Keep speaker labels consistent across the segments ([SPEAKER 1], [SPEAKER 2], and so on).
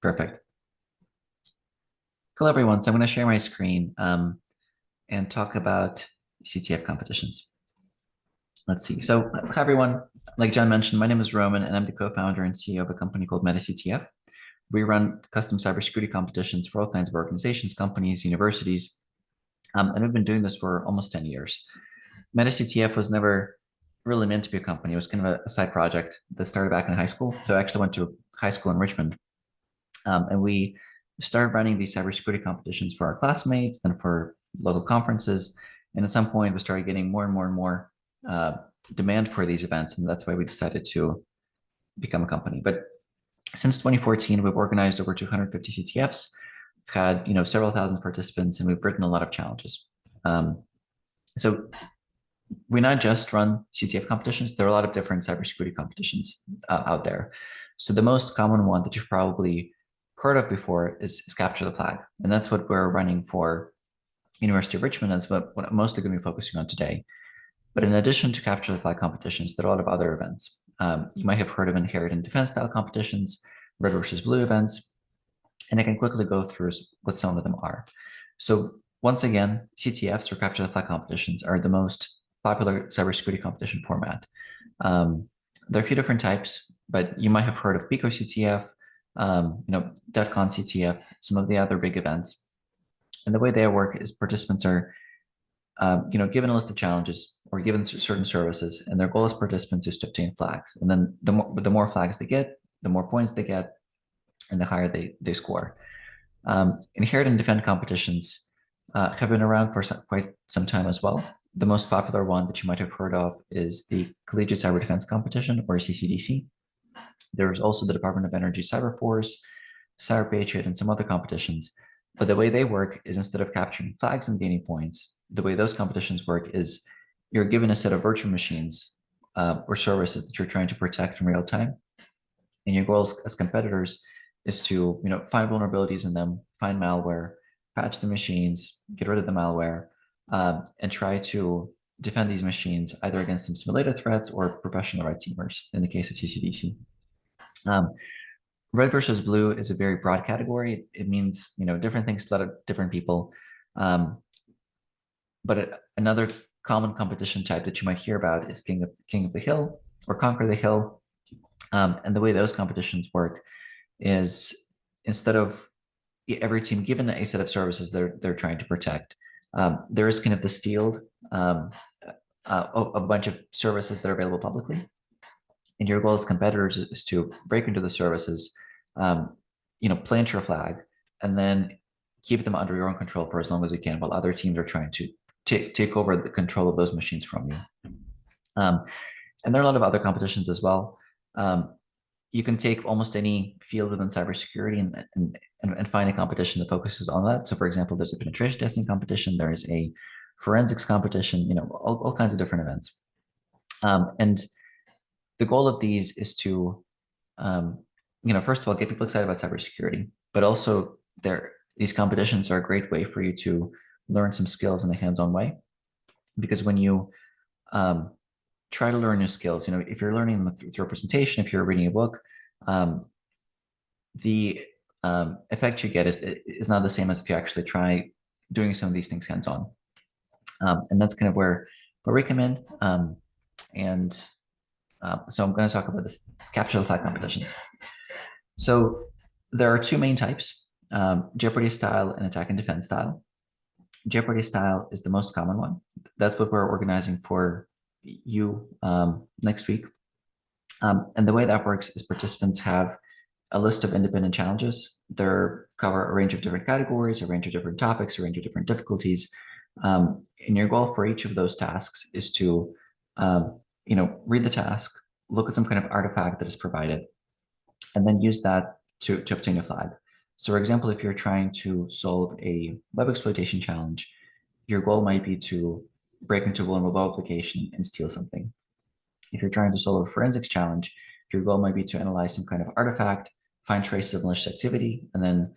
[SPEAKER 1] Perfect. Hello, everyone. So I'm going to share my screen and talk about CTF competitions. Let's see. So hi, everyone. Like John mentioned, my name is Roman, and I'm the co-founder and CEO of a company called MetaCTF. We run custom cybersecurity competitions for all kinds of organizations, companies, universities, and we've been doing this for almost 10 years. MetaCTF was never really meant to be a company. It was kind of a side project that started back in high school. So I actually went to high school in Richmond, and we started running these cybersecurity competitions for our classmates, then for local conferences. And at some point, we started getting more and more and more demand for these events. And that's why we decided to become a company. But since 2014, we've organized over 250 CTFs. We've had several thousand participants, and we've written a lot of challenges. So we not just run CTF competitions. There are a lot of different cybersecurity competitions out there. So the most common one that you've probably heard of before is Capture the Flag. And that's what we're running for University of Richmond. That's what I'm mostly going to be focusing on today. But in addition to Capture the Flag competitions, there are a lot of other events. You might have heard of Inherit and Defend style competitions, Red versus Blue events, and I can quickly go through what some of them are. So once again, CTFs or Capture the Flag competitions are the most popular cybersecurity competition format. There are a few different types, but you might have heard of Pico CTF, DEF CON CTF, some of the other big events. And the way they work is participants are, given a list of challenges or given certain services, and their goal as participants is to obtain flags. And then the more flags they get, the more points they get, and the higher they score. Inherit and Defend competitions have been around for quite some time as well. The most popular one that you might have heard of is the Collegiate Cyber Defense Competition, or CCDC. There's also the Department of Energy Cyber Force, Cyber Patriot, and some other competitions. But the way they work is, instead of capturing flags and gaining points, the way those competitions work is you're given a set of virtual machines or services that you're trying to protect in real time. And your goal as competitors is to find vulnerabilities in them, find malware, patch the machines, get rid of the malware, and try to defend these machines either against some simulated threats or professional red teamers in the case of CCDC. Red versus Blue is a very broad category. It means different things to a lot of different people. But another common competition type that you might hear about is King of the Hill or Conquer the Hill. And the way those competitions work is, instead of every team given a set of services they're trying to protect, there is kind of this field of a bunch of services that are available publicly. And your goal as competitors is to break into the services, plant your flag, and then keep them under your own control for as long as you can, while other teams are trying to take over the control of those machines from you. And there are a lot of other competitions as well. You can take almost any field within cybersecurity and find a competition that focuses on that. So, for example, there's a penetration testing competition, there is a forensics competition, all kinds of different events. And the goal of these is to, first of all, get people excited about cybersecurity, but also these competitions are a great way for you to learn some skills in a hands-on way. Because when you try to learn new skills, if you're learning them through a presentation, if you're reading a book, the effect you get is not the same as if you actually try doing some of these things hands-on. And that's kind of where we come in. So I'm going to talk about this Capture the Flag competitions. So there are two main types, Jeopardy style and Attack and Defend style. Jeopardy style is the most common one. That's what we're organizing for you next week. And the way that works is participants have a list of independent challenges. They cover a range of different categories, a range of different topics, a range of different difficulties. And your goal for each of those tasks is to read the task, look at some kind of artifact that is provided, and then use that to obtain a flag. So, for example, if you're trying to solve a web exploitation challenge, your goal might be to break into a vulnerable application and steal something. If you're trying to solve a forensics challenge, your goal might be to analyze some kind of artifact, find traces of malicious activity, and then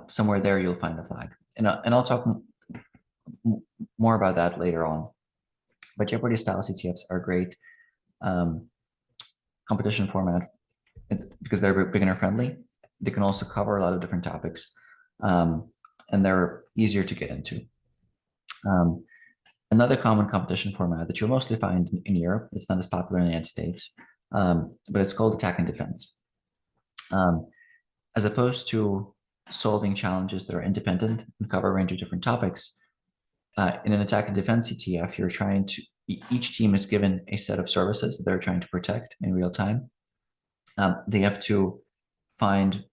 [SPEAKER 1] somewhere there you'll find a flag. And I'll talk more about that later on. But Jeopardy style CTFs are great competition format because they're beginner friendly. they can also cover a lot of different topics, and they're easier to get into. Another common competition format that you'll mostly find in Europe, it's not as popular in the United States, but it's called attack and defense. As opposed to solving challenges that are independent and cover a range of different topics, in an attack and defense CTF, you're trying to, each team is given a set of services that they're trying to protect in real time. They have to find,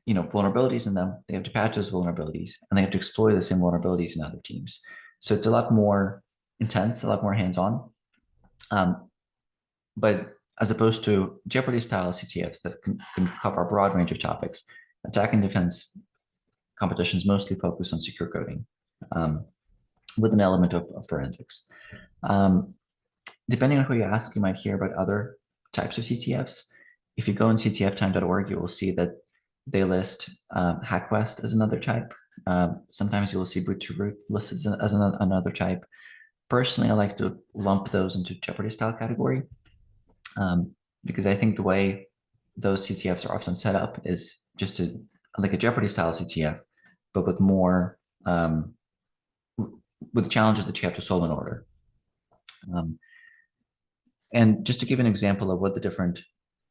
[SPEAKER 1] vulnerabilities in them. They have to patch those vulnerabilities, and they have to exploit the same vulnerabilities in other teams. So it's a lot more intense, a lot more hands-on. But as opposed to Jeopardy-style CTFs that can cover a broad range of topics, attack and defense competitions mostly focus on secure coding, with an element of forensics. Depending on who you ask, you might hear about other types of CTFs. If you go on ctftime.org, you will see that they list HackQuest as another type. Sometimes you will see Boot to Root listed as another type. Personally, I like to lump those into Jeopardy-style category, because I think the way those CTFs are often set up is just like a Jeopardy-style CTF, but with more with challenges that you have to solve in order. And just to give an example of what the different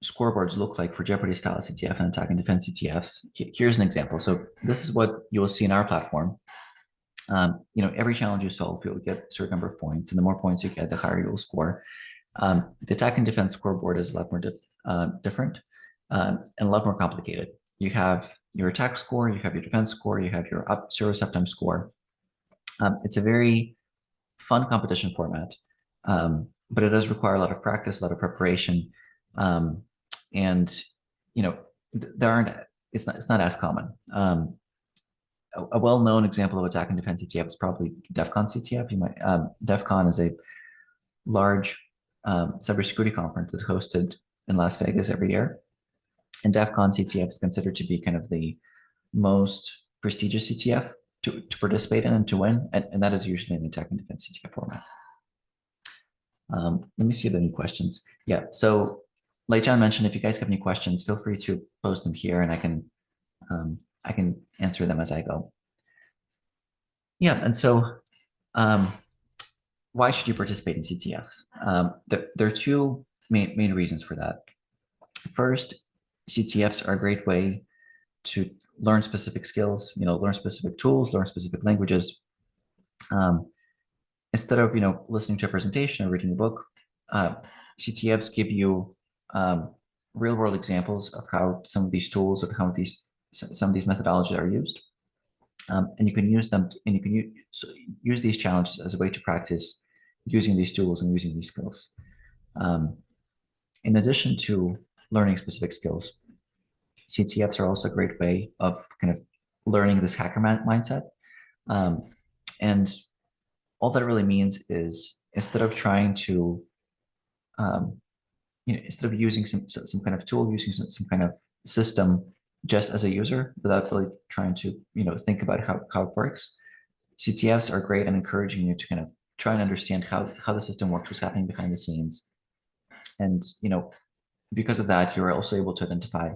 [SPEAKER 1] scoreboards look like for Jeopardy-style CTF and attack and defense CTFs, here's an example. So this is what you will see in our platform. Every challenge you solve, you'll get a certain number of points, and the more points you get, the higher you will score. The attack and defense scoreboard is a lot more different and a lot more complicated. You have your attack score, you have your defense score, you have your service uptime score. It's a very fun competition format, but it does require a lot of practice, a lot of preparation, and it's not as common. A well-known example of attack and defense CTF is probably DEF CON CTF. DEF CON is a large cybersecurity conference that's hosted in Las Vegas every year, and DEF CON CTF is considered to be kind of the most prestigious CTF to participate in and to win, and that is usually an attack and defense CTF format. Let me see if there are any questions. Yeah, so like John mentioned, if you guys have any questions, feel free to post them here, and I can answer them as I go. Yeah, and so why should you participate in CTFs? There are two main reasons for that. First, CTFs are a great way to learn specific skills, learn specific tools, learn specific languages. Instead of listening to a presentation or reading a book, CTFs give you real-world examples of how some of these tools or how some of these methodologies are used, and you can use them, and you can use these challenges as a way to practice using these tools and using these skills. In addition to learning specific skills, CTFs are also a great way of kind of learning this hacker mindset, and all that really means is instead of trying to instead of using some kind of tool, using some kind of system just as a user without really trying to think about how it works, CTFs are great at encouraging you to kind of try and understand how the system works, what's happening behind the scenes, and because of that, you're also able to identify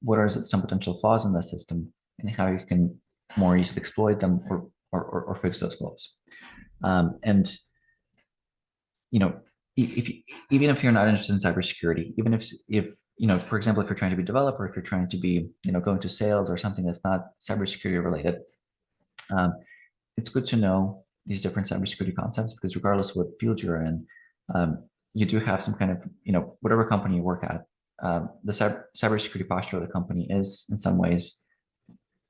[SPEAKER 1] what are some potential flaws in the system and how you can more easily exploit them or fix those flaws. And even if you're not interested in cybersecurity, even if for example, if you're trying to be a developer, if you're trying to be go into sales or something that's not cybersecurity related, it's good to know these different cybersecurity concepts, because regardless of what field you're in, you do have some kind of whatever company you work at, the cybersecurity posture of the company is in some ways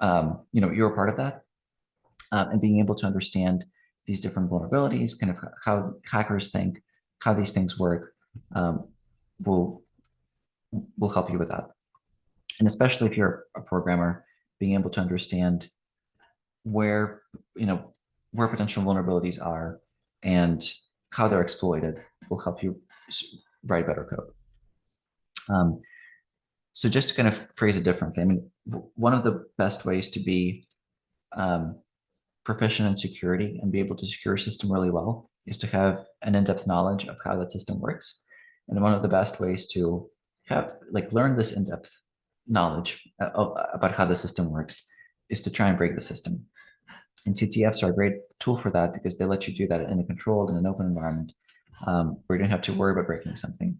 [SPEAKER 1] you're a part of that, and being able to understand these different vulnerabilities, kind of how hackers think, how these things work, will help you with that. And especially if you're a programmer, being able to understand where potential vulnerabilities are and how they're exploited will help you write better code. So just to kind of phrase it differently, I mean, one of the best ways to be proficient in security and be able to secure a system really well is to have an in-depth knowledge of how that system works. And one of the best ways to have learn this in-depth knowledge about how the system works is to try and break the system. And CTFs are a great tool for that because they let you do that in a controlled and an open environment where you don't have to worry about breaking something.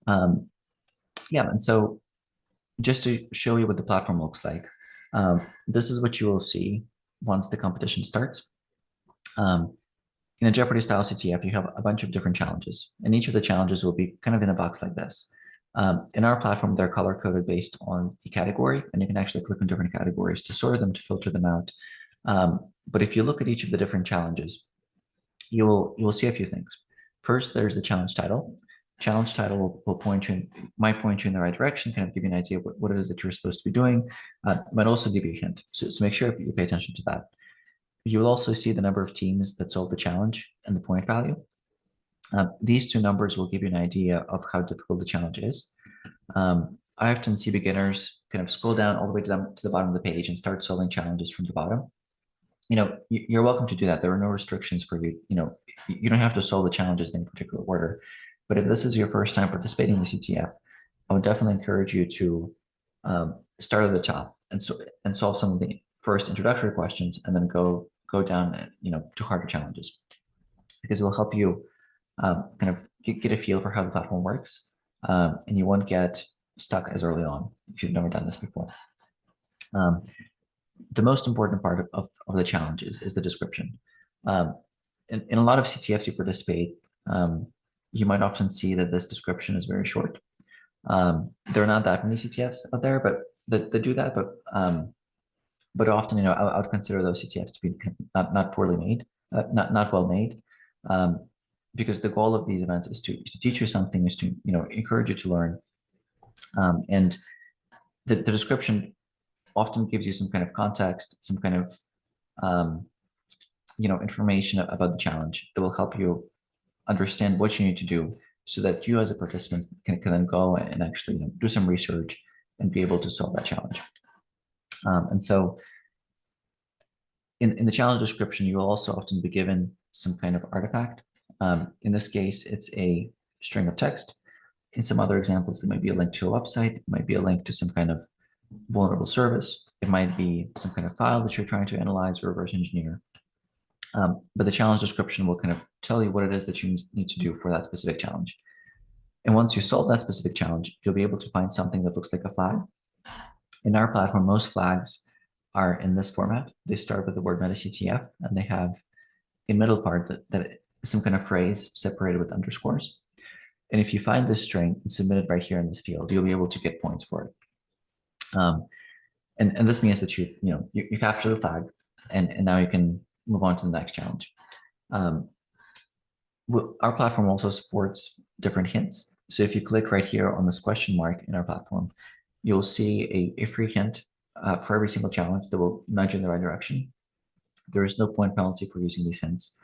[SPEAKER 1] Yeah, and so just to show you what the platform looks like, this is what you will see once the competition starts. In a Jeopardy style CTF, you have a bunch of different challenges, and each of the challenges will be kind of in a box like this. In our platform, they're color coded based on the category, and you can actually click on different categories to sort them, to filter them out. But if you look at each of the different challenges, you will see a few things. First, there's the challenge title. Challenge title will point you, might point you in the right direction, kind of give you an idea of what it is that you're supposed to be doing, might also give you a hint. So make sure you pay attention to that. You will also see the number of teams that solve the challenge and the point value. These two numbers will give you an idea of how difficult the challenge is. I often see beginners kind of scroll down all the way to the bottom of the page and start solving challenges from the bottom. You're welcome to do that. There are no restrictions for you. You don't have to solve the challenges in any particular order. But if this is your first time participating in the CTF, I would definitely encourage you to start at the top and solve some of the first introductory questions, and then go down, to harder challenges, because it will help you kind of get a feel for how the platform works, and you won't get stuck as early on if you've never done this before. The most important part of the challenges is the description. In a lot of CTFs you participate, you might often see that this description is very short. There are not that many CTFs out there, but that do that. But often, I would consider those CTFs to be not poorly made, not well made, because the goal of these events is to teach you something, is to encourage you to learn, and the description often gives you some kind of context, some kind of information about the challenge that will help you understand what you need to do, so that you as a participant can then go and actually do some research and be able to solve that challenge. And so in the challenge description, you will also often be given some kind of artifact. In this case, it's a string of text. In some other examples, it might be a link to a website, it might be a link to some kind of vulnerable service, it might be some kind of file that you're trying to analyze or reverse engineer. But the challenge description will kind of tell you what it is that you need to do for that specific challenge. And once you solve that specific challenge, you'll be able to find something that looks like a flag. In our platform, most flags are in this format. They start with the word MetaCTF, and they have a middle part that is some kind of phrase separated with underscores. And if you find this string and submit it right here in this field, you'll be able to get points for it. And this means that you capture the flag, and now you can move on to the next challenge. Our platform also supports different hints. So if you click right here on this question mark in our platform, you'll see a free hint for every single challenge that will nudge in the right direction. There is no point penalty for using these hints,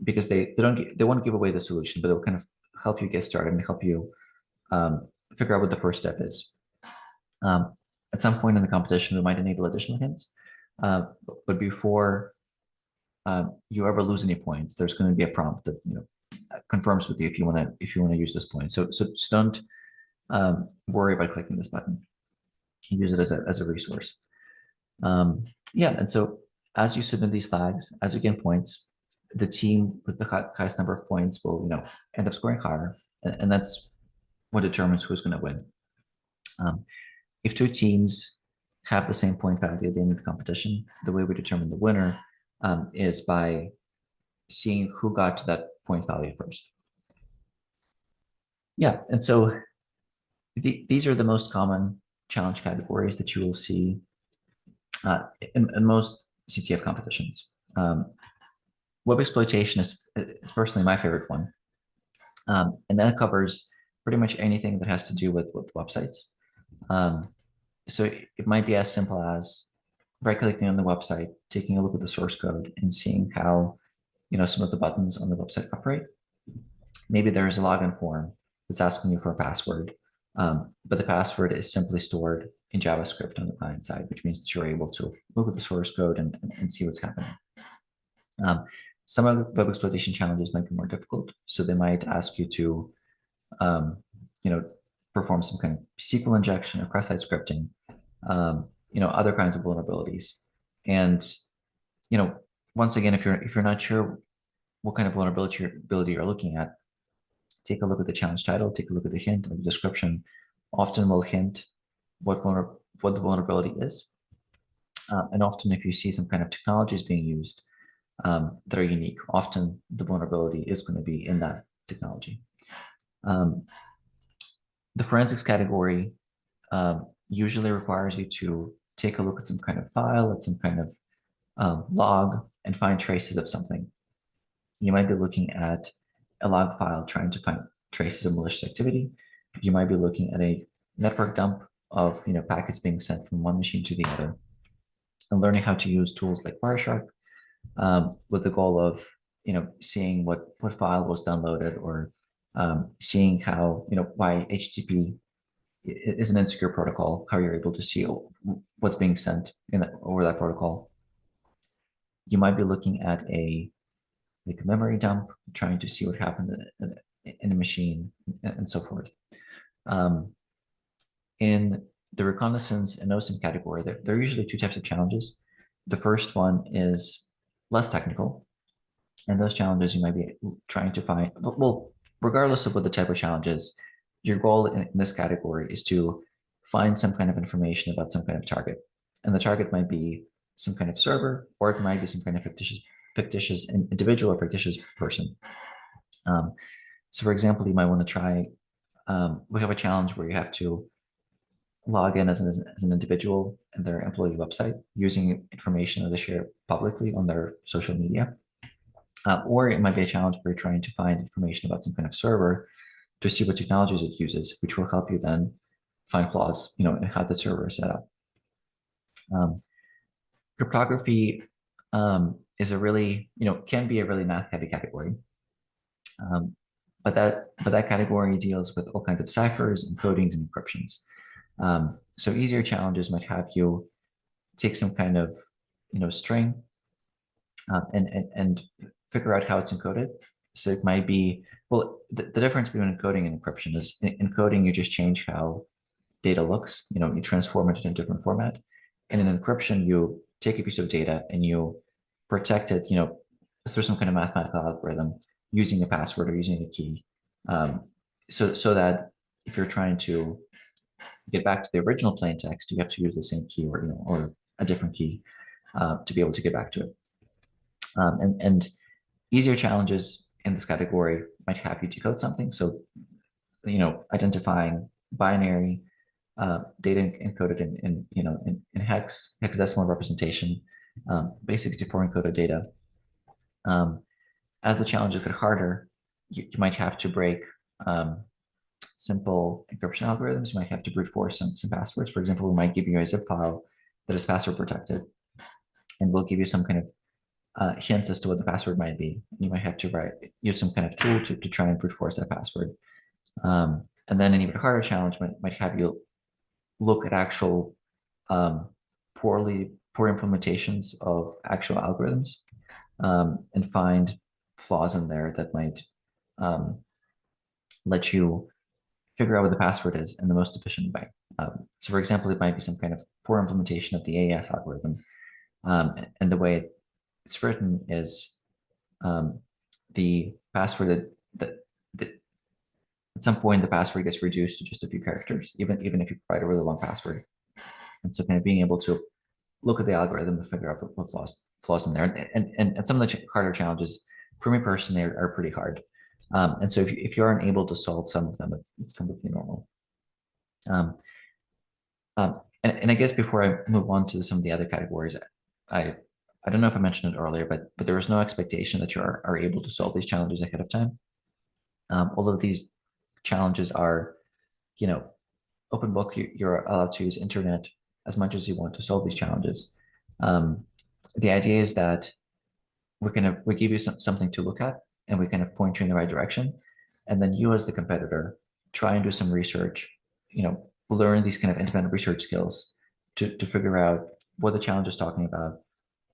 [SPEAKER 1] because they won't give away the solution, but they'll kind of help you get started and help you figure out what the first step is. At some point in the competition, we might enable additional hints, but before you ever lose any points, there's going to be a prompt that confirms with you if you want to use this point. So don't worry about clicking this button. Use it as a resource. And so as you submit these flags, as you gain points, the team with the highest number of points will end up scoring higher, and that's what determines who's going to win. If two teams have the same point value at the end of the competition, the way we determine the winner is by seeing who got to that point value first. And so these are the most common challenge categories that you will see in most CTF competitions. Web exploitation is personally my favorite one, and that covers pretty much anything that has to do with websites. So it might be as simple as right-clicking on the website, taking a look at the source code, and seeing how some of the buttons on the website operate. Maybe there is a login form that's asking you for a password, but the password is simply stored in JavaScript on the client side, which means that you're able to look at the source code and see what's happening. Some of the web exploitation challenges might be more difficult, so they might ask you to, perform some kind of SQL injection or cross-site scripting, other kinds of vulnerabilities. And, once again, if you're not sure what kind of vulnerability you're looking at, take a look at the challenge title, take a look at the hint, or the description. Often will hint what the vulnerability is. And often if you see some kind of technologies being used that are unique, often the vulnerability is going to be in that technology. The forensics category usually requires you to take a look at some kind of file, at some kind of log, and find traces of something. You might be looking at a log file trying to find traces of malicious activity. You might be looking at a network dump of packets being sent from one machine to the other, and learning how to use tools like Wireshark with the goal of seeing what file was downloaded, or seeing how why HTTP is an insecure protocol, how you're able to see what's being sent over that protocol. You might be looking at a memory dump, trying to see what happened in a machine, and so forth. In the reconnaissance and OSINT category, there are usually two types of challenges. The first one is less technical, and those challenges you might be trying to find, well, regardless of what the type of challenge is, your goal in this category is to find some kind of information about some kind of target. And the target might be some kind of server, or it might be some kind of fictitious individual or fictitious person. So for example, you might want to try, we have a challenge where you have to log in as an individual in their employee website using information that they share publicly on their social media. Or it might be a challenge where you're trying to find information about some kind of server to see what technologies it uses, which will help you then find flaws, in how the server is set up. Cryptography is a really, can be a really math-heavy category. But that category deals with all kinds of ciphers, encodings, and encryptions. So easier challenges might have you take some kind of string and figure out how it's encoded. So it might be, well, the difference between encoding and encryption is in encoding, you just change how data looks, you transform it in a different format. And in encryption, you take a piece of data and you protect it, through some kind of mathematical algorithm using a password or using a key. So that if you're trying to get back to the original plain text, you have to use the same key or a different key to be able to get back to it. And easier challenges in this category might have you decode something. So, identifying binary data encoded in hex, hexadecimal representation, base 64 encoded data. As the challenges get harder, you might have to break simple encryption algorithms. You might have to brute force some passwords. For example, we might give you a zip file that is password protected, and we'll give you some kind of hints as to what the password might be. You might have to use some kind of tool to try and brute force that password. And then an even harder challenge might have you look at actual poor implementations of actual algorithms and find flaws in there that might let you figure out what the password is in the most efficient way. So for example, it might be some kind of poor implementation of the AES algorithm. And the way it's written is the password that at some point the password gets reduced to just a few characters, even if you provide a really long password. And so kind of being able to look at the algorithm to figure out what flaws in there. And some of the harder challenges for me personally are pretty hard. And so if you aren't able to solve some of them, it's completely normal. And I guess before I move on to some of the other categories, I don't know if I mentioned it earlier, but there is no expectation that you are able to solve these challenges ahead of time. All of these challenges are, open book. You're allowed to use internet as much as you want to solve these challenges. The idea is that we give you something to look at, and we kind of point you in the right direction, and then you as the competitor try and do some research, learn these kind of independent research skills to figure out what the challenge is talking about,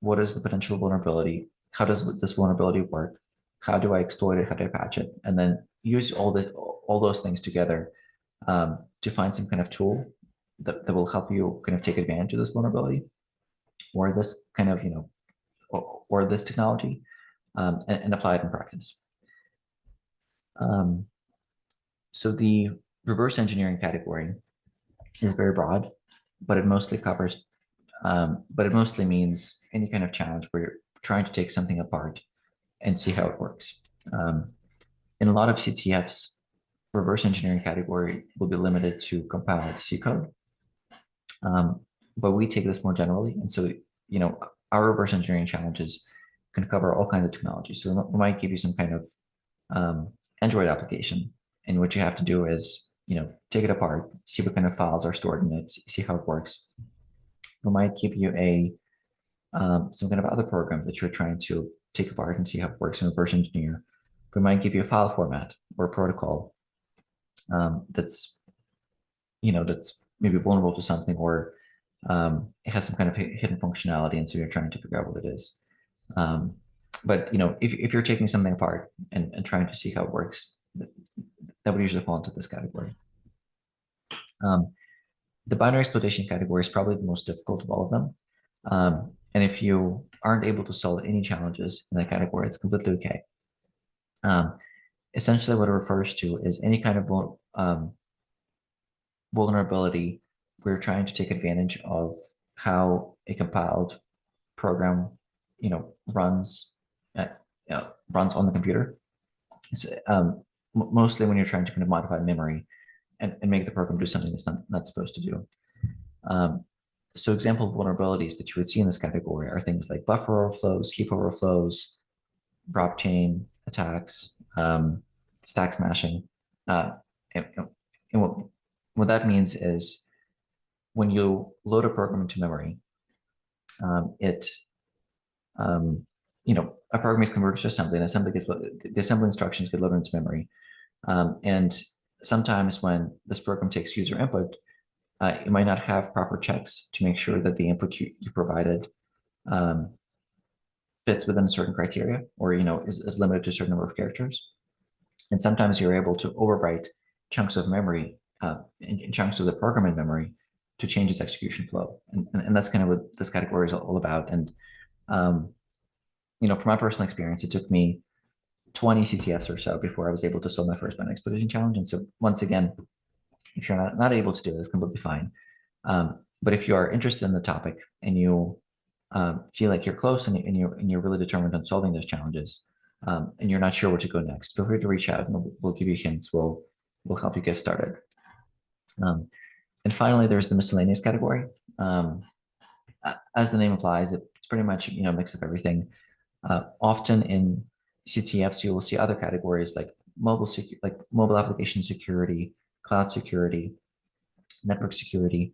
[SPEAKER 1] what is the potential vulnerability, how does this vulnerability work, how do I exploit it, how do I patch it, and then use all those things together to find some kind of tool that will help you kind of take advantage of this vulnerability or this kind of, or this technology, and apply it in practice. So the reverse engineering category is very broad, but it mostly covers, but it mostly means any kind of challenge where you're trying to take something apart and see how it works. In a lot of CTFs, reverse engineering category will be limited to compiled C code. But we take this more generally. And so, our reverse engineering challenges can cover all kinds of technologies. So we might give you some kind of Android application, and what you have to do is, take it apart, see what kind of files are stored in it, see how it works. We might give you some kind of other program that you're trying to take apart and see how it works in reverse engineer. We might give you a file format or a protocol that's maybe vulnerable to something, or it has some kind of hidden functionality, and so you're trying to figure out what it is. But if you're taking something apart and trying to see how it works, that would usually fall into this category. The binary exploitation category is probably the most difficult of all of them. And if you aren't able to solve any challenges in that category, it's completely okay. Essentially, what it refers to is any kind of vulnerability where you're trying to take advantage of how a compiled program, runs on the computer. So, mostly when you're trying to kind of modify memory and make the program do something it's not supposed to do. So example vulnerabilities that you would see in this category are things like buffer overflows, heap overflows, drop chain attacks, stack smashing. And what that means is when you load a program into memory, a program is converted to assembly, and assembly gets loaded, the assembly instructions get loaded into memory. And sometimes when this program takes user input, you might not have proper checks to make sure that the input you provided fits within a certain criteria, or is limited to a certain number of characters. And sometimes you're able to overwrite chunks of memory, in chunks of the program in memory, to change its execution flow. And that's kind of what this category is all about. And from my personal experience, it took me 20 CTFs or so before I was able to solve my first binary exploitation challenge. And so once again, if you're not able to do it, it's completely fine. But if you are interested in the topic and you feel like you're close and you're really determined on solving those challenges, and you're not sure where to go next, feel free to reach out, and we'll give you hints. We'll help you get started. And finally, there's the miscellaneous category. As the name implies, it's pretty much a mix of everything. Often in CTFs, you will see other categories like mobile application security, cloud security, network security.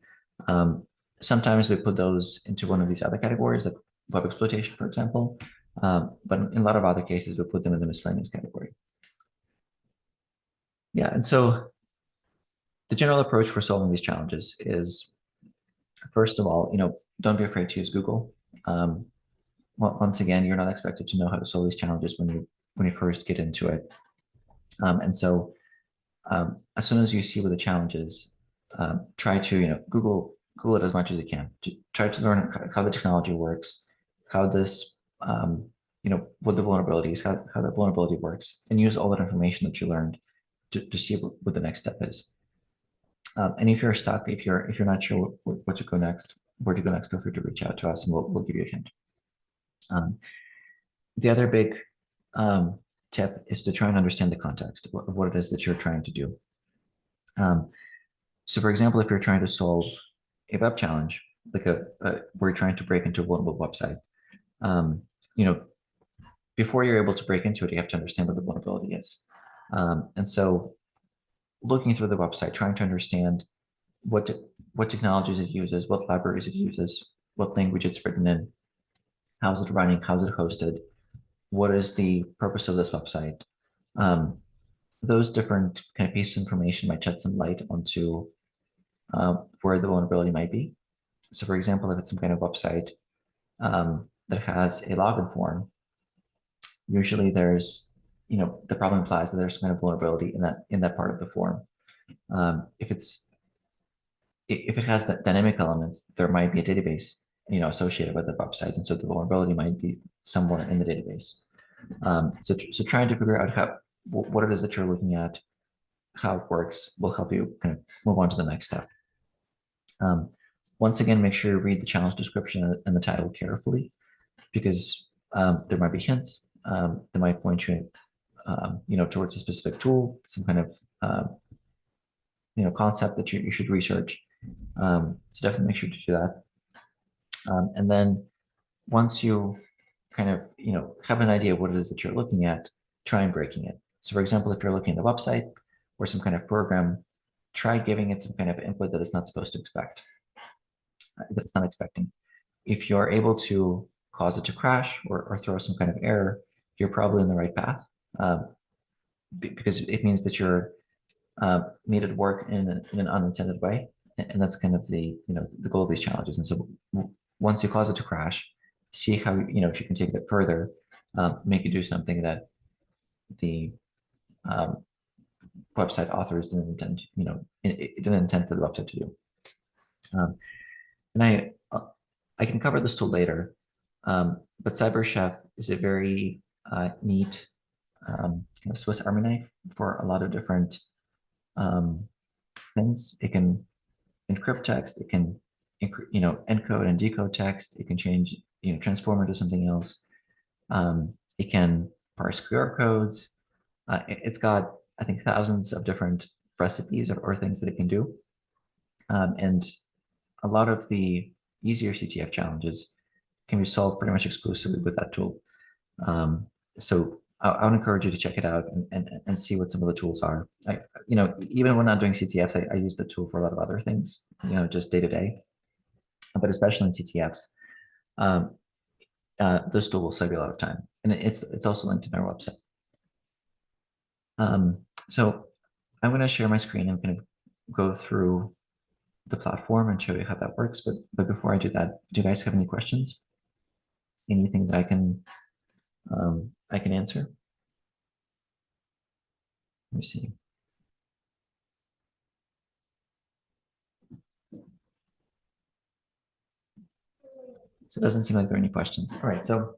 [SPEAKER 1] Sometimes we put those into one of these other categories, like web exploitation, for example. But in a lot of other cases, we put them in the miscellaneous category. Yeah, and so the general approach for solving these challenges is, first of all, don't be afraid to use Google. Once again, you're not expected to know how to solve these challenges when you first get into it. And so as soon as you see what the challenge is, try to Google it as much as you can. To try to learn how the technology works, how this what the vulnerability is, how the vulnerability works, and use all that information that you learned to see what the next step is. And if you're stuck, if you're not sure where to go next, feel free to reach out to us, and we'll give you a hint. The other big tip is to try and understand the context of what it is that you're trying to do. So for example, if you're trying to solve a web challenge, like where you're trying to break into a vulnerable website, before you're able to break into it, you have to understand what the vulnerability is. And so looking through the website, trying to understand what technologies it uses, what libraries it uses, what language it's written in, how's it running, how's it hosted, what is the purpose of this website. Those different kind of pieces of information might shed some light onto where the vulnerability might be. So for example, if it's some kind of website that has a login form, usually there's, the problem implies that there's some kind of vulnerability in that part of the form. If it has that dynamic elements, there might be a database, associated with the website, and so the vulnerability might be somewhere in the database. So trying to figure out what it is that you're looking at, how it works, will help you kind of move on to the next step. Once again, make sure you read the challenge description and the title carefully, because there might be hints that might point you, towards a specific tool, some kind of concept that you should research. So definitely make sure to do that. And then once you kind of have an idea of what it is that you're looking at, try and breaking it. So for example, if you're looking at the website or some kind of program, try giving it some kind of input that it's not supposed to expect, that it's not expecting. If you're able to cause it to crash or throw some kind of error, you're probably in the right path, because it means that you're made it work in an unintended way. And that's kind of the goal of these challenges. And so once you cause it to crash, see how, if you can take it further, make it do something that the website authors didn't intend, it didn't intend for the website to do. And I can cover this tool later, but CyberChef is a very neat kind of Swiss Army knife for a lot of different things. It can encrypt text. It can encode and decode text. It can change, transform into something else. It can parse QR codes. It's got, I think, thousands of different recipes or things that it can do. And a lot of the easier CTF challenges can be solved pretty much exclusively with that tool. So I would encourage you to check it out and see what some of the tools are. Even when not doing CTFs, I use the tool for a lot of other things, just day to day, but especially in CTFs, this tool will save you a lot of time, and it's also linked in our website. So I'm going to share my screen. I'm going to go through the platform and show you how that works. But before I do that, do you guys have any questions? Anything that I can answer? Let me see. So it doesn't seem like there are any questions. All right, so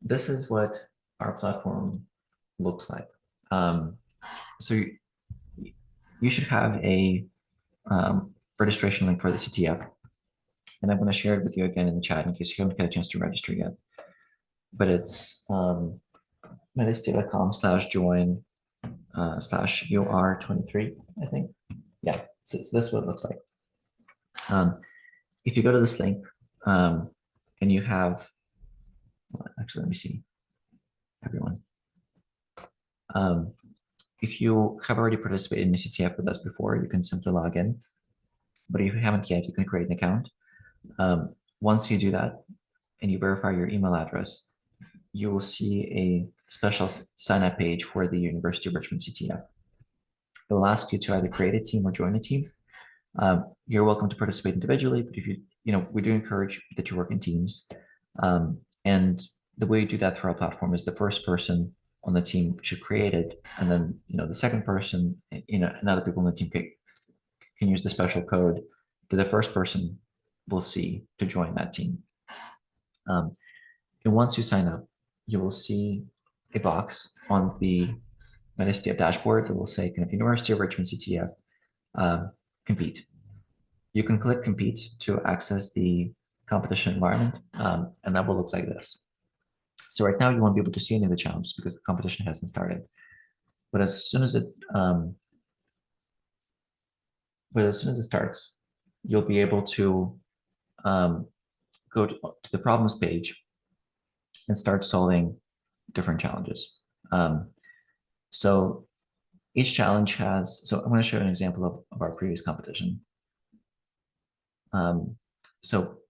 [SPEAKER 1] this is what our platform looks like. So you should have a registration link for the CTF, and I'm going to share it with you again in the chat in case you haven't had a chance to register yet. But it's metactf.com/join/UR23, I think. Yeah, so this is what it looks like. If you go to this link, and you have, actually, let me see, everyone. If you have already participated in the CTF with us before, you can simply log in. But if you haven't yet, you can create an account. Once you do that and you verify your email address, you will see a special sign-up page for the University of Richmond CTF. It will ask you to either create a team or join a team. You're welcome to participate individually, but if we do encourage that you work in teams. And the way you do that through our platform is the first person on the team should create it, and then the second person, and other people on the team can use the special code that the first person will see to join that team. And once you sign up, you will see a box on the MetaCTF dashboard that will say kind of University of Richmond CTF compete. You can click compete to access the competition environment, and that will look like this. So right now you won't be able to see any of the challenges because the competition hasn't started. But as soon as it starts, you'll be able to go to the problems page and start solving different challenges. So each challenge has, so I'm going to show you an example of our previous competition. So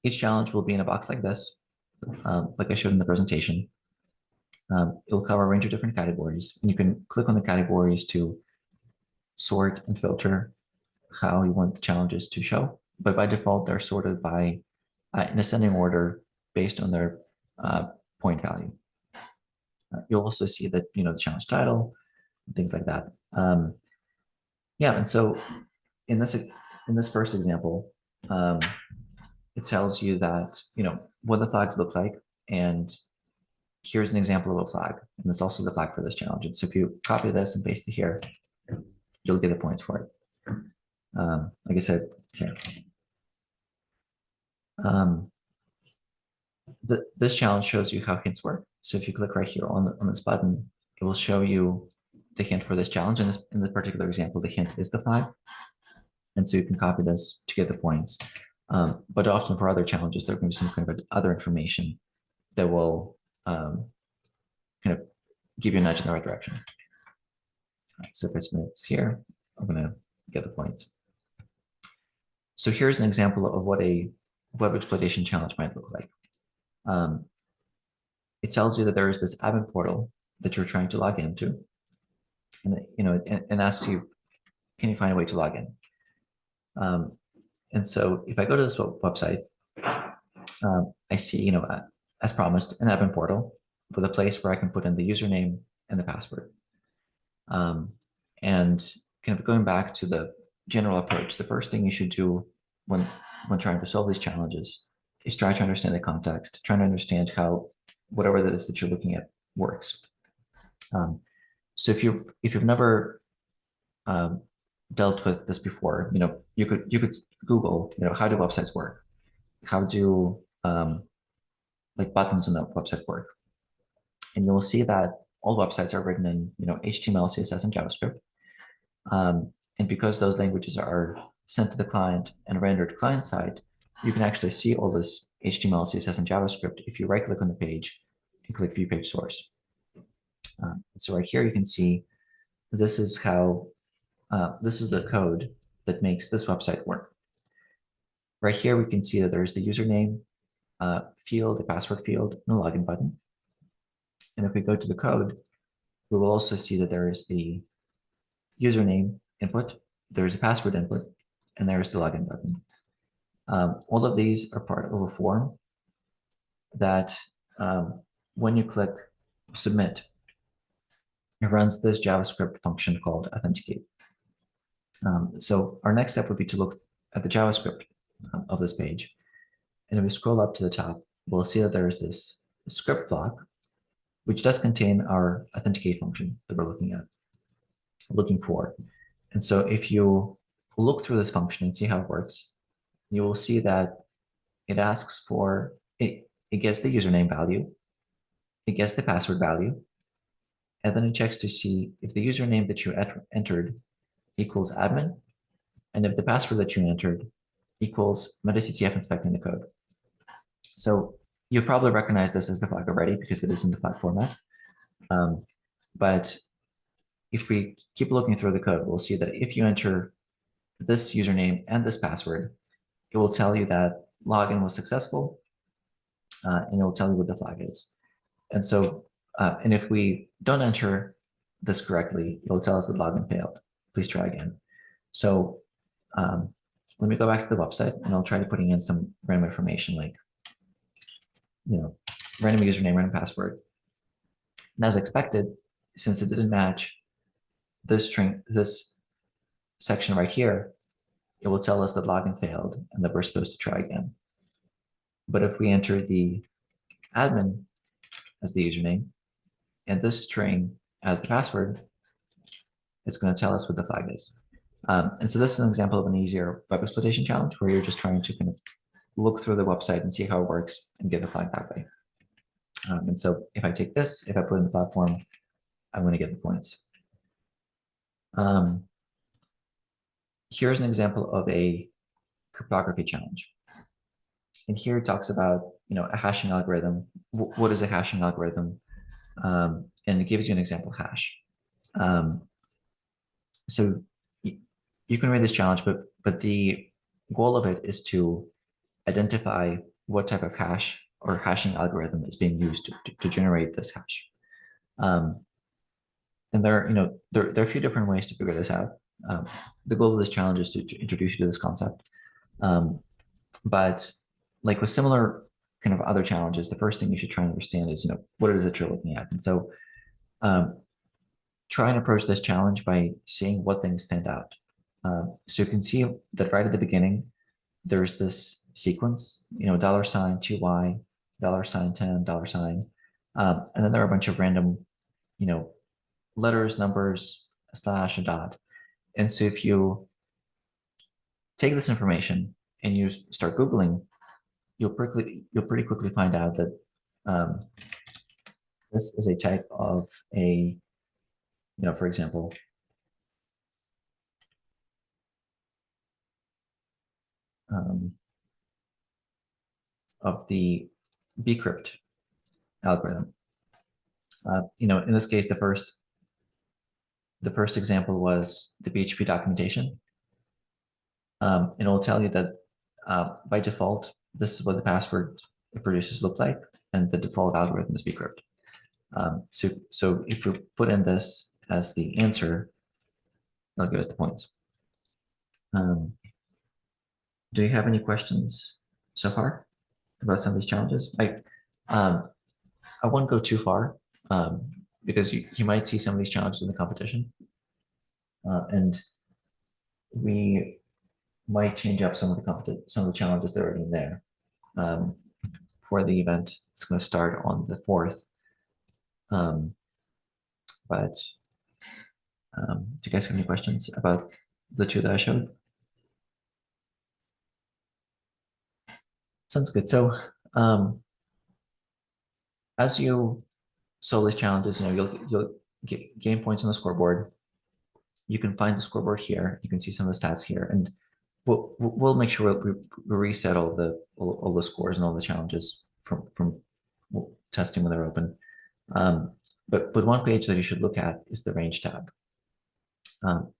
[SPEAKER 1] each challenge will be in a box like this, like I showed in the presentation. It'll cover a range of different categories, and you can click on the categories to sort and filter how you want the challenges to show. But by default, they're sorted by in ascending order based on their point value. You'll also see that the challenge title, things like that. Yeah, and so in this first example, um, it tells you that what the flags look like, and here's an example of a flag, and it's also the flag for this challenge. And so if you copy this and paste it here, you'll get the points for it. Like I said, here. This challenge shows you how hints work. So if you click right here on this button, it will show you the hint for this challenge. And in this particular example, the hint is the flag. And so you can copy this to get the points. But often for other challenges, there can be some kind of other information that will kind of give you a nudge in the right direction. So if I submit this here, I'm going to get the points. So here's an example of what a web exploitation challenge might look like. It tells you that there is this admin portal that you're trying to log into, and asks you, can you find a way to log in? And so if I go to this website, I see, as promised, an admin portal with a place where I can put in the username and the password. And kind of going back to the general approach, the first thing you should do when trying to solve these challenges is try to understand the context, trying to understand how whatever it is that you're looking at works. So if you've never dealt with this before, you could Google, how do websites work? How do like buttons on the website work? And you'll see that all websites are written in HTML, CSS, and JavaScript. And because those languages are sent to the client and rendered client side, you can actually see all this HTML, CSS, and JavaScript if you right-click on the page and click View Page Source. So right here you can see this is how this is the code that makes this website work. Right here we can see that there's the username field, the password field, and a login button. And if we go to the code, we will also see that there is the username input, there is a password input, and there is the login button. All of these are part of a form that when you click submit, it runs this JavaScript function called authenticate. So our next step would be to look at the JavaScript of this page. And if we scroll up to the top, we'll see that there is this script block, which does contain our authenticate function that we're looking for. And so if you look through this function and see how it works, you will see that it asks for, it gets the username value, it gets the password value, and then it checks to see if the username that you entered equals admin, and if the password that you entered equals MetaCTF inspecting the code. So you probably recognize this as the flag already because it is in the flag format. But if we keep looking through the code, we'll see that if you enter this username and this password, it will tell you that login was successful, and it will tell you what the flag is. And so, and if we don't enter this correctly, it will tell us that login failed. Please try again. So let me go back to the website and I'll try to putting in some random information like, random username, random password. And as expected, since it didn't match this string, this section right here, it will tell us that login failed and that we're supposed to try again. But if we enter the admin as the username and this string as the password, it's going to tell us what the flag is. And so this is an example of an easier web exploitation challenge where you're just trying to kind of look through the website and see how it works and get the flag that way. And so if I take this, if I put it in the platform, I'm going to get the points. Here's an example of a cryptography challenge. And here it talks about, a hashing algorithm. What is a hashing algorithm? And it gives you an example hash. So you can read this challenge, but the goal of it is to identify what type of hash or hashing algorithm is being used to generate this hash. And there are a few different ways to figure this out. The goal of this challenge is to introduce you to this concept. But like with similar kind of other challenges, the first thing you should try and understand is, what it is that you're looking at. And so try and approach this challenge by seeing what things stand out. So you can see that right at the beginning, there's this sequence, $, 2y, $10, $. And then there are a bunch of random, you know, letters, numbers, a slash, a dot. And so if you take this information and you start Googling, you'll pretty quickly find out that um, this is a type of for example, of the bcrypt algorithm. In this case, the first example was the PHP documentation. And it'll tell you that by default, this is what the password it produces look like, and the default algorithm is bcrypt. So if you put in this as the answer, it'll give us the points. Do you have any questions so far about some of these challenges? I won't go too far because you might see some of these challenges in the competition, and we might change up some of the challenges that are in there for the event. It's going to start on the 4th. But do you guys have any questions about the two that I showed? Sounds good. So as you solve these challenges, you'll gain points on the scoreboard. You can find the scoreboard here. You can see some of the stats here, and we'll make sure we reset all the scores and all the challenges from testing when they're open. But one page that you should look at is the range tab.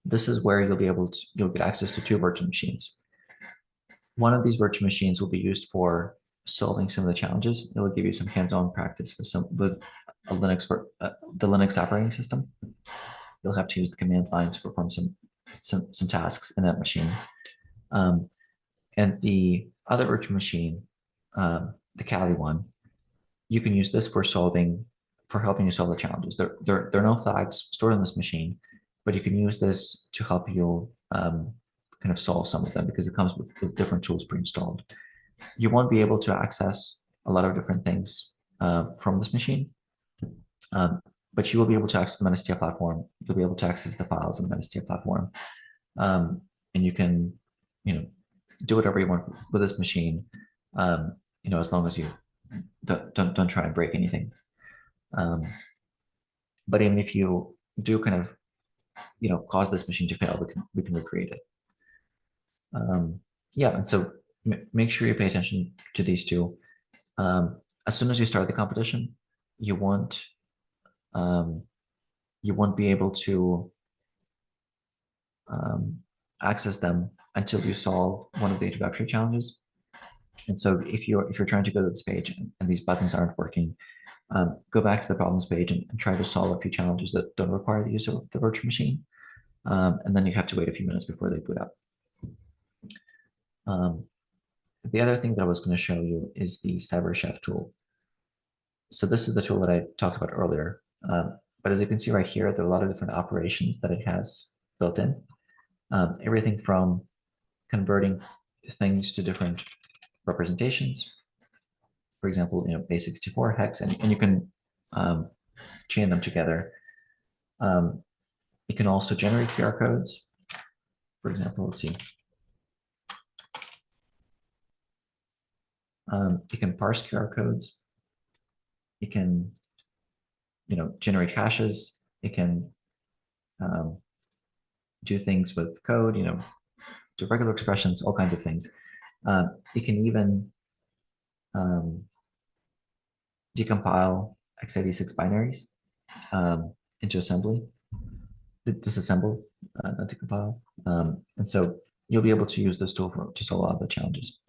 [SPEAKER 1] This is where you'll get access to 2 virtual machines. One of these virtual machines will be used for solving some of the challenges. It will give you some hands-on practice with the Linux operating system. You'll have to use the command line to perform some tasks in that machine. And the other virtual machine, the Kali one, you can use this for helping you solve the challenges. There are no flags stored on this machine, but you can use this to help you kind of solve some of them because it comes with different tools pre-installed. You won't be able to access a lot of different things from this machine, but you will be able to access the MetaCTF platform. You'll be able to access the files in the MetaCTF platform, and you can, do whatever you want with this machine, as long as you don't try and break anything. But even if you do kind of, cause this machine to fail, we can recreate it. Yeah, and so make sure you pay attention to these two. As soon as you start the competition, you won't be able to access them until you solve one of the introductory challenges. And so if you're trying to go to this page and these buttons aren't working, go back to the problems page and try to solve a few challenges that don't require the use of the virtual machine. And then you have to wait a few minutes before they boot up. The other thing that I was going to show you is the CyberChef tool. So this is the tool that I talked about earlier. But as you can see right here, there are a lot of different operations that it has built in. Everything from converting things to different representations. For example, base64 hex, and you can chain them together. You can also generate QR codes. For example, let's see. You can parse QR codes. You can, generate hashes. You can do things with code, do regular expressions, all kinds of things. You can even decompile x86 binaries into assembly, disassemble, not decompile. And so you'll be able to use this tool to solve a lot of the challenges.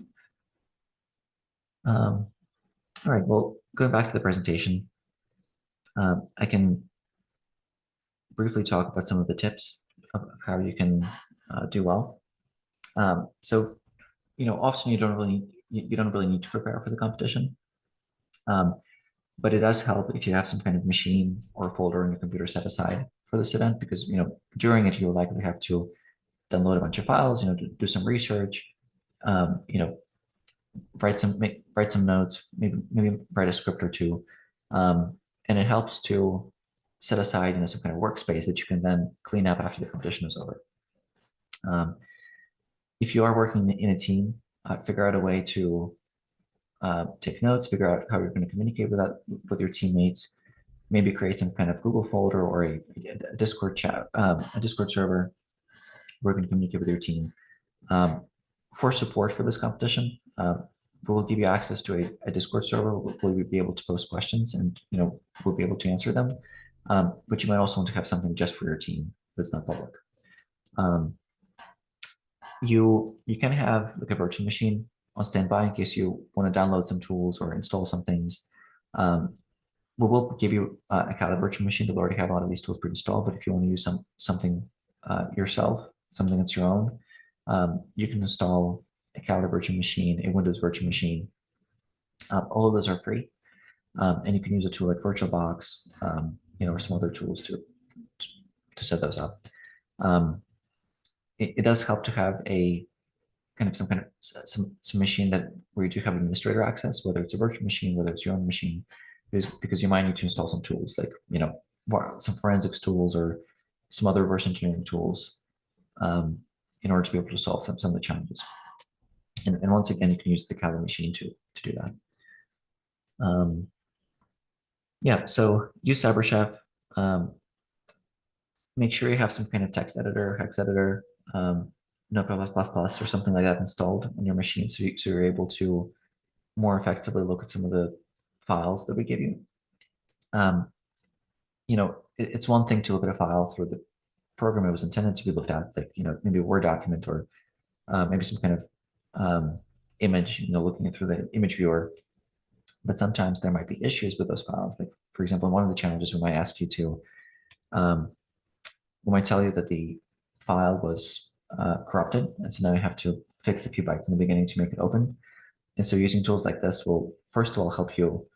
[SPEAKER 1] All right, well, going back to the presentation, I can briefly talk about some of the tips of how you can do well. So, often you don't really need to prepare for the competition. but it does help if you have some kind of machine or folder in your computer set aside for this event, because during it you'll likely have to download a bunch of files, do some research, um, you know, write some notes, maybe write a script or two, and it helps to set aside some kind of workspace that you can then clean up after the competition is over. If you are working in a team, figure out a way to take notes, figure out how you're going to communicate with your teammates. Maybe create some kind of Google folder or a Discord chat, a Discord server where you can communicate with your team. For support for this competition, we'll give you access to a Discord server where we'll be able to post questions, and we'll be able to answer them. But you might also want to have something just for your team that's not public. You can have like a virtual machine on standby in case you want to download some tools or install some things. We will give you a Kali virtual machine that will already have a lot of these tools pre-installed, but if you want to use something yourself, something that's your own, you can install a Kali virtual machine, a Windows virtual machine. All of those are free, and you can use a tool like VirtualBox, or some other tools to set those up. It does help to have some machine where you do have administrator access, whether it's a virtual machine, whether it's your own machine, because you might need to install some tools like some forensics tools or some other reverse engineering tools in order to be able to solve some of the challenges. And once again, you can use the Kali machine to do that. Yeah, so use CyberChef. Make sure you have some kind of text editor, hex editor, Notepad++ or something like that installed on your machine, so you're able to more effectively look at some of the files that we give you. It's one thing to look at a file through the program it was intended to be looked at, like maybe a Word document or maybe some kind of image, looking through the image viewer. But sometimes there might be issues with those files. Like, for example, one of the challenges we might ask you to, we might tell you that the file was corrupted, and so now you have to fix a few bytes in the beginning to make it open. And so using tools like this will, first of all, help you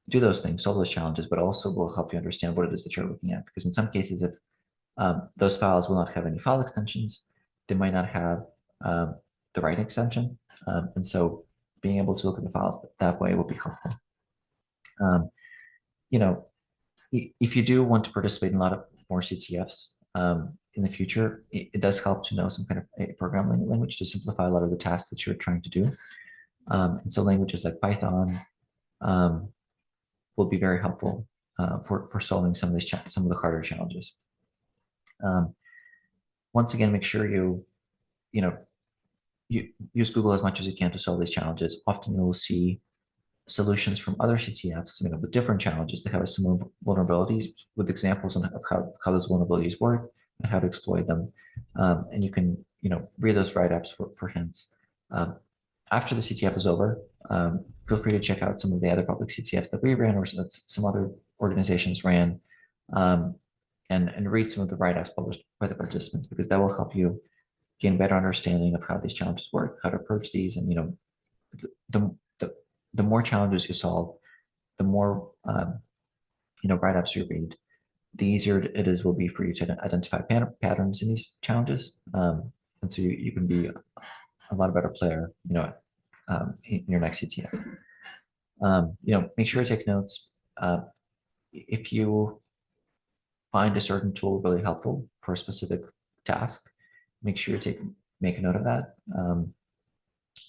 [SPEAKER 1] do those things, solve those challenges, but also will help you understand what it is that you're looking at. Because in some cases, if those files will not have any file extensions, they might not have the right extension. And so being able to look at the files that way will be helpful. If you do want to participate in a lot of more CTFs in the future, it does help to know some kind of a programming language to simplify a lot of the tasks that you're trying to do. And so languages like Python will be very helpful for solving some of the harder challenges. Once again, make sure you use Google as much as you can to solve these challenges. Often you will see solutions from other CTFs, with different challenges that have similar vulnerabilities with examples of how those vulnerabilities work and how to exploit them. And you can, read those write-ups for hints. After the CTF is over, feel free to check out some of the other public CTFs that we ran or that some other organizations ran, and read some of the write-ups published by the participants, because that will help you gain a better understanding of how these challenges work, how to approach these, and the more challenges you solve, the more write-ups you read, the easier it will be for you to identify patterns in these challenges, and so you can be a lot better player, in your next CTF. Make sure to take notes. If you find a certain tool really helpful for a specific task, make sure you make a note of that,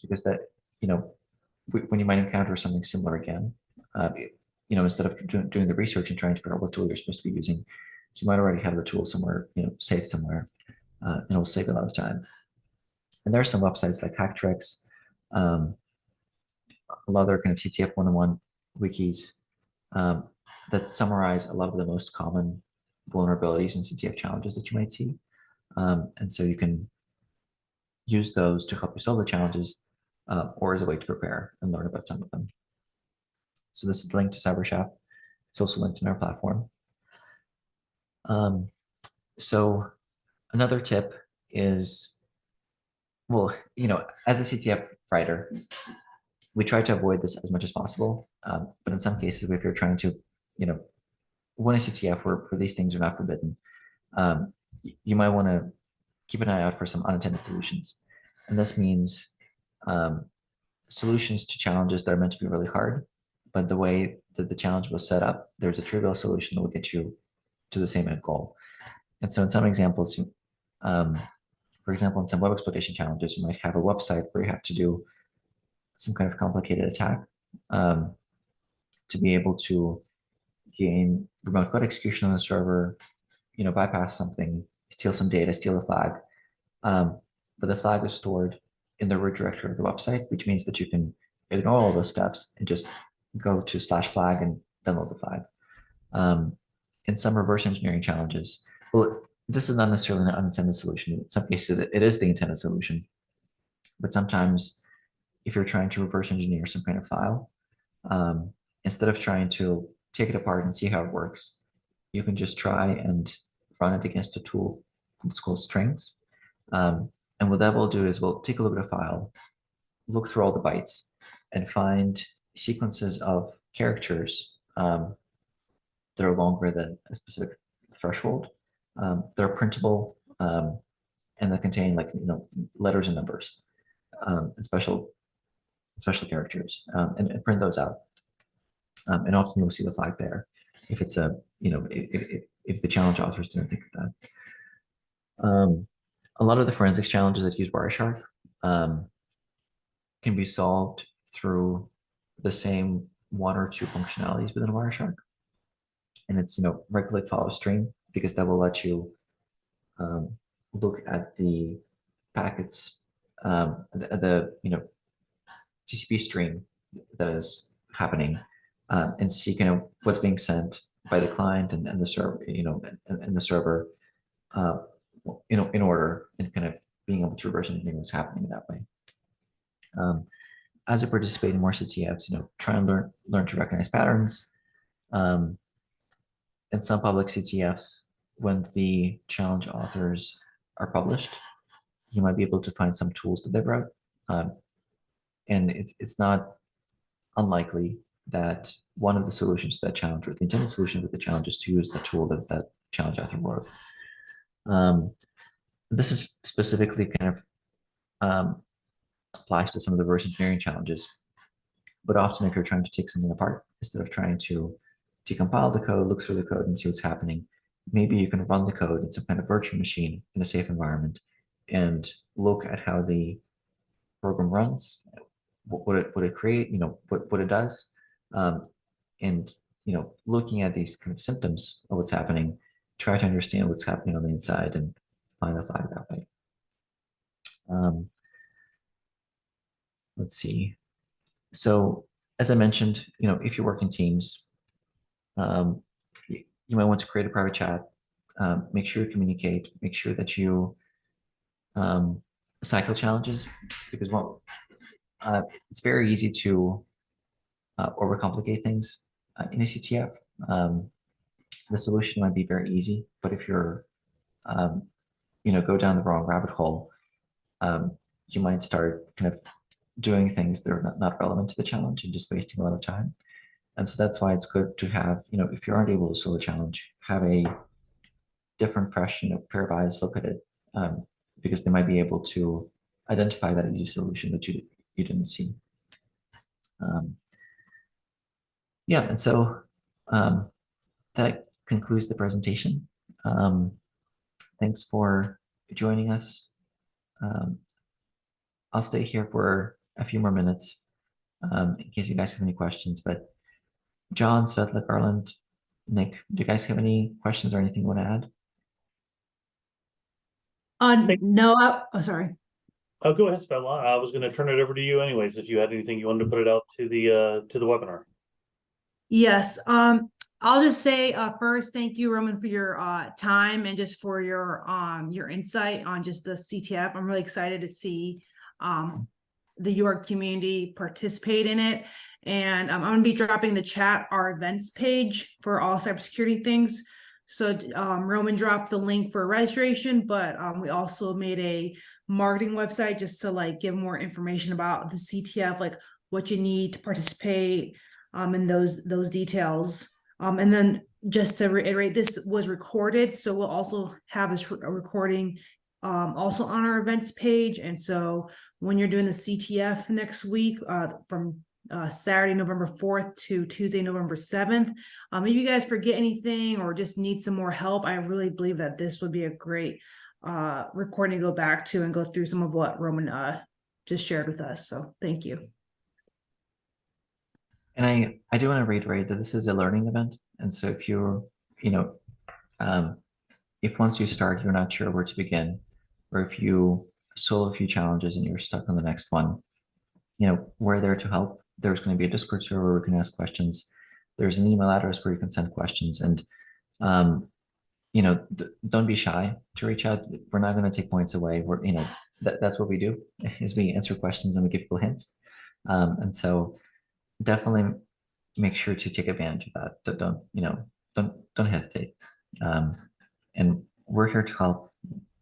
[SPEAKER 1] because that when you might encounter something similar again, instead of doing the research and trying to figure out what tool you're supposed to be using, you might already have the tool somewhere, saved somewhere, and it will save a lot of time. And there are some websites like Hacktricks, a lot of other kind of CTF 101 wikis that summarize a lot of the most common vulnerabilities and CTF challenges that you might see. And so you can use those to help you solve the challenges, or as a way to prepare and learn about some of them. So this is linked to CyberChef. It's also linked in our platform. So another tip is, well, as a CTF writer, We try to avoid this as much as possible, but in some cases, if you're trying to, win a CTF where these things are not forbidden, you might want to keep an eye out for some unintended solutions. And this means solutions to challenges that are meant to be really hard, but the way that the challenge was set up, there's a trivial solution that will get you to the same end goal. And so in some examples, for example, in some web exploitation challenges, you might have a website where you have to do some kind of complicated attack to be able to gain remote code execution on the server, bypass something, steal some data, steal a flag. But the flag is stored in the root directory of the website, which means that you can ignore all those steps and just go to /flag and download the flag. In some reverse engineering challenges, well, this is not necessarily an unintended solution. In some cases, it is the intended solution. But sometimes if you're trying to reverse engineer some kind of file, instead of trying to take it apart and see how it works, you can just try and run it against a tool that's called strings. And what that will do is we'll take a look at a file, look through all the bytes, and find sequences of characters that are longer than a specific threshold. They're printable and that contain letters and numbers and special characters, and print those out. And often you'll see the flag there if it's if the challenge authors didn't think of that. A lot of the forensics challenges that use Wireshark can be solved through the same one or two functionalities within Wireshark. And it's, right click follow string, because that will let you look at the packets, the TCP stream that is happening, and see kind of what's being sent by the client and the server, and the server, in order, and kind of being able to reverse anything that's happening that way. As you participate in more CTFs, try and learn to recognize patterns. In some public CTFs, when the challenge authors are published, you might be able to find some tools that they wrote. And it's not unlikely that one of the solutions to that challenge, or the intended solution with the challenge, is to use the tool that challenge author wrote. This is specifically kind of applies to some of the reverse engineering challenges. But often if you're trying to take something apart, instead of trying to decompile the code, look through the code and see what's happening, maybe you can run the code in some kind of virtual machine in a safe environment and look at how the program runs, what it create, what it does, and looking at these kind of symptoms of what's happening, try to understand what's happening on the inside and find the flag that way. Let's see. So as I mentioned, if you work in teams, you might want to create a private chat, make sure you communicate, make sure that you cycle challenges, because it's very easy to overcomplicate things in a CTF. The solution might be very easy, but if you're, go down the wrong rabbit hole, you might start kind of doing things that are not relevant to the challenge and just wasting a lot of time. And so that's why it's good to have, if you aren't able to solve a challenge, have a different, fresh, pair of eyes look at it, because they might be able to identify that easy solution that you didn't see. Yeah, and so that concludes the presentation. Thanks for joining us. I'll stay here for a few more minutes in case you guys have any questions, but John, Svetla, Garland, Nick, do you guys have any questions or anything you want to add?
[SPEAKER 2] No, sorry.
[SPEAKER 3] Oh, go ahead, Svetla. I was going to turn it over to you anyways, if you had anything you wanted to put it out to the webinar.
[SPEAKER 2] Yes. I'll just say first, thank you, Roman, for your time and just for your insight on just the CTF. I'm really excited to see the York community participate in it. And I'm going to be dropping the chat our events page for all cybersecurity things. So Roman dropped the link for registration, but we also made a marketing website just to give more information about the CTF, what you need to participate in those details. And then just to reiterate, this was recorded, so we'll also have this recording also on our events page. And so when you're doing the CTF next week, from Saturday, November 4th to Tuesday, November 7th, if you guys forget anything or just need some more help, I really believe that this would be a great recording to go back to and go through some of what Roman just shared with us. So thank you.
[SPEAKER 1] And I do want to reiterate that this is a learning event. And so if you're, if once you start, you're not sure where to begin, or if you solve a few challenges and you're stuck on the next one, we're there to help. There's going to be a Discord server where we can ask questions. There's an email address where you can send questions, and don't be shy to reach out. We're not going to take points away. We're, that's what we do, is we answer questions and we give people hints. And so definitely make sure to take advantage of that. Don't hesitate. And we're here to help.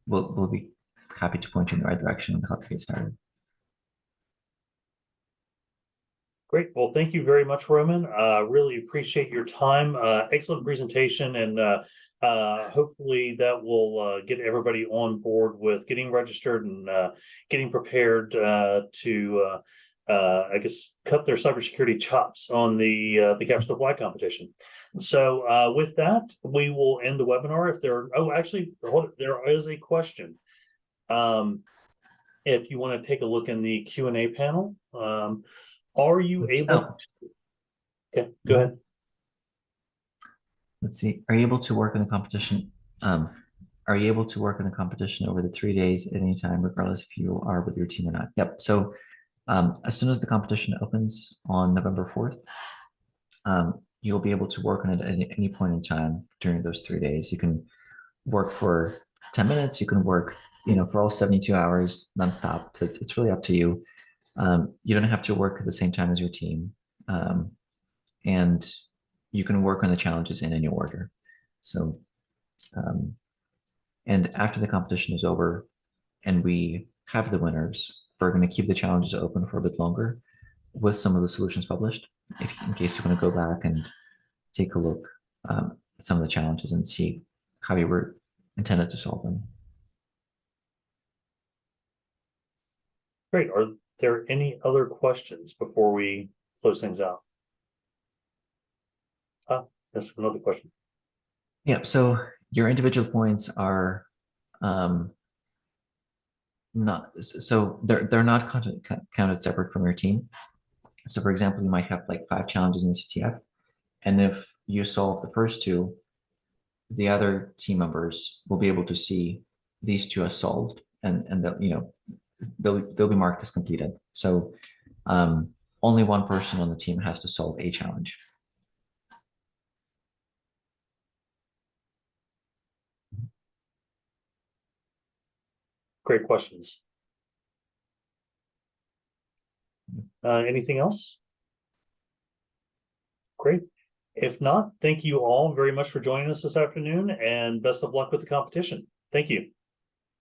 [SPEAKER 1] We'll be happy to point you in the right direction and help you get started.
[SPEAKER 3] Great. Well, thank you very much, Roman. Really appreciate your time. Excellent presentation, and hopefully that will get everybody on board with getting registered and getting prepared to, I guess, cut their cybersecurity chops on the Capstone Flag competition. So with that, we will end the webinar. If there, there is a question. If you want to take a look in the Q&A panel. Are you able to... Okay, go ahead.
[SPEAKER 1] Let's see. Are you able to work in the competition? Are you able to work in the competition over the 3 days at any time, regardless if you are with your team or not? Yep. So as soon as the competition opens on November 4th, you'll be able to work on it at any point in time during those 3 days. You can work for 10 minutes. You can work, for all 72 hours nonstop. So it's really up to you. You don't have to work at the same time as your team, and you can work on the challenges in any order. So, and after the competition is over and we have the winners, we're going to keep the challenges open for a bit longer with some of the solutions published, in case you want to go back and take a look at some of the challenges and see how you were intended to solve them.
[SPEAKER 3] Great. Are there any other questions before we close things out? That's another question.
[SPEAKER 1] Yeah, so your individual points are not, so they're not counted separate from your team. So for example, you might have like 5 challenges in the CTF, and if you solve the first 2, the other team members will be able to see these 2 as solved, and they'll be marked as completed. So only one person on the team has to solve a challenge.
[SPEAKER 3] Great questions. Anything else? Great. If not, thank you all very much for joining us this afternoon, and best of luck with the competition. Thank you.